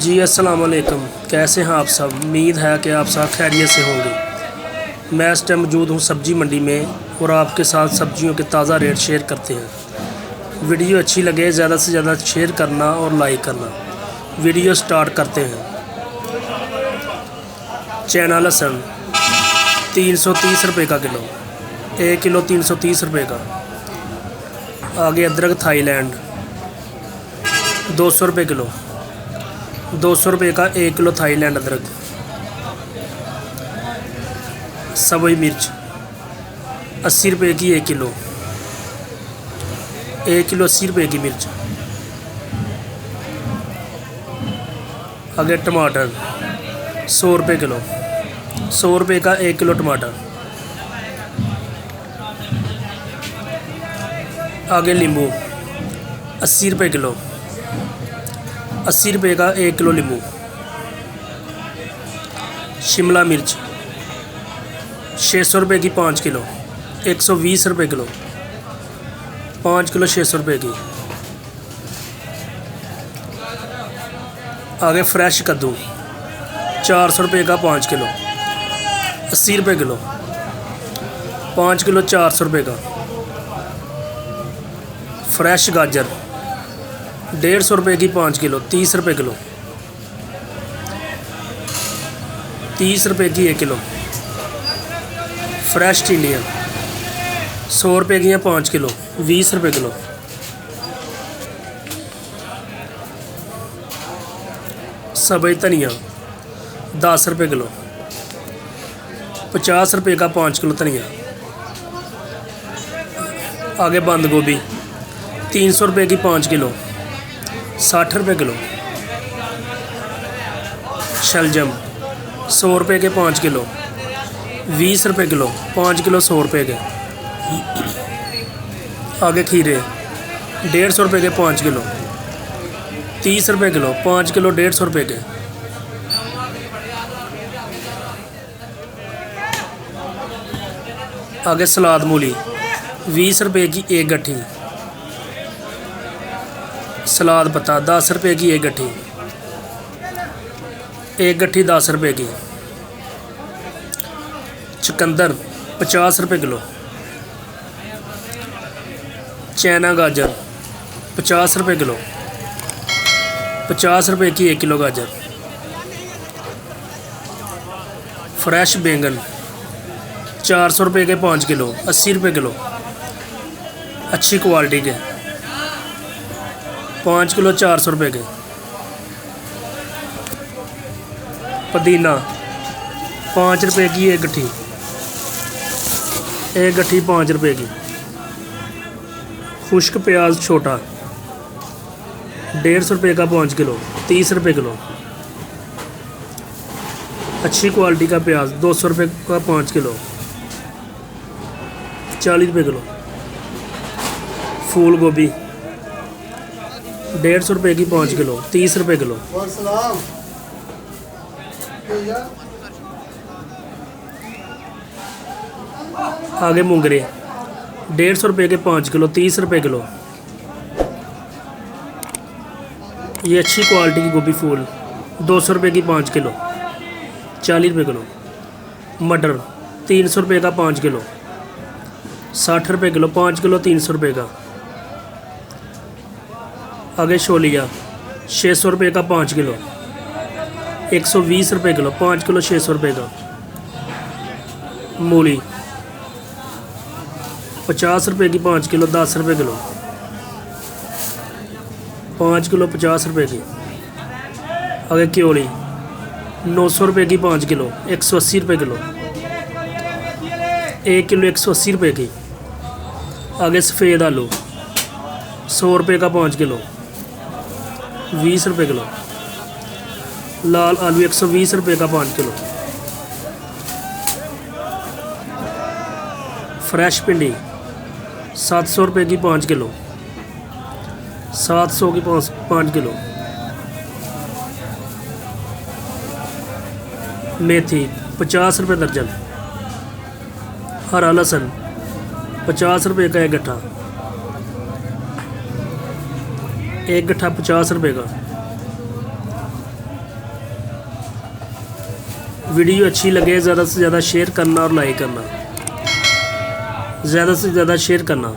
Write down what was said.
जी अस्सलाम वालेकुम। कैसे हैं आप सब? उम्मीद है कि आप सब खैरियत से होंगे। मैं इस टाइम मौजूद हूँ सब्ज़ी मंडी में और आपके साथ सब्जियों के ताज़ा रेट शेयर करते हैं। वीडियो अच्छी लगे ज़्यादा से ज़्यादा शेयर करना और लाइक करना। वीडियो स्टार्ट करते हैं। चैना लहसुन 330 रुपये का किलो, 1 किलो 330 रुपये का। आगे अदरक थाईलैंड 200 रुपये किलो, 200 रुपये का 1 किलो थाईलैंड अदरक। सवई मिर्च 80 रुपये की 1 किलो, 1 किलो 80 रुपये की मिर्च। आगे टमाटर 100 रुपये किलो, 100 रुपये का 1 किलो टमाटर। आगे नींबू 80 रुपये किलो, 80 रुपये का 1 किलो नींबू। शिमला मिर्च 600 रुपये की 5 किलो, 120 रुपये किलो, 5 किलो 600 रुपये की। आगे फ्रेश कद्दू 400 रुपये का 5 किलो, 80 रुपये किलो, 5 किलो 400 रुपये का। फ्रेश गाजर 150 रुपये की 5 किलो, 30 रुपये किलो, 30 रुपये की 1 किलो। फ्रेश टिंडियाँ 100 रुपये की 5 किलो, 20 रुपये किलो। सब्ज़ धनिया 10 रुपये किलो, 50 रुपये का 5 किलो धनिया। आगे बंद गोभी 300 रुपये की 5 किलो, 60 रुपये किलो। शलजम 100 रुपये के 5 किलो, 20 रुपये किलो, 5 किलो 100 रुपये के। आगे खीरे 150 रुपये के 5 किलो, 30 रुपये किलो, 5 किलो 150 रुपये के। आगे सलाद मूली 20 रुपये की 1 गट्ठी। सलाद पत्ता 10 रुपये की 1 गट्ठी, 1 गट्ठी 10 रुपये की। चुकंदर 50 रुपये किलो। चैना गाजर 50 रुपये किलो, 50 रुपये की 1 किलो गाजर। फ्रेश बैंगन 400 रुपये के 5 किलो, 80 रुपये किलो, अच्छी क्वालिटी के। 5 किलो 400 रुपये के। पुदीना 5 रुपये की 1 गट्ठी, 1 गट्ठी 5 रुपये की। खुश्क प्याज छोटा 150 रुपये का 5 किलो, 30 रुपये किलो। अच्छी क्वालिटी का प्याज 200 रुपये का 5 किलो, 40 रुपये किलो। फूल गोभी 150 रुपये की 5 किलो, 30 रुपये किलो। आगे मूंगरे 150 रुपये के 5 किलो, 30 रुपये किलो। ये अच्छी क्वालिटी की गोभी फूल 200 रुपये की 5 किलो, 40 रुपये किलो। मटर 300 रुपये का 5 किलो, 60 रुपये किलो, 5 किलो 300 रुपये का। आगे छोलिया 600 रुपये का 5 किलो, 120 रुपये किलो, 5 किलो 600 रुपये का। मूली 50 रुपये की 5 किलो, 10 रुपये किलो, 5 किलो 50 रुपये की। आगे क्योली 900 रुपये की 5 किलो, 180 रुपये किलो, 1 किलो 180 रुपये की। आगे सफ़ेद आलू 100 रुपये का 5 किलो, 20 रुपये किलो। लाल आलू 120 रुपये का 5 किलो। फ्रेश भिंडी 700 रुपये की 5 किलो, 700 की 5 किलो। मेथी 50 रुपये दर्जन। हरा लहसुन 50 रुपये का 1 गट्ठा, 1 गट्ठा 50 रुपये का। वीडियो अच्छी लगे ज़्यादा से ज़्यादा शेयर करना और लाइक करना, ज़्यादा से ज़्यादा शेयर करना।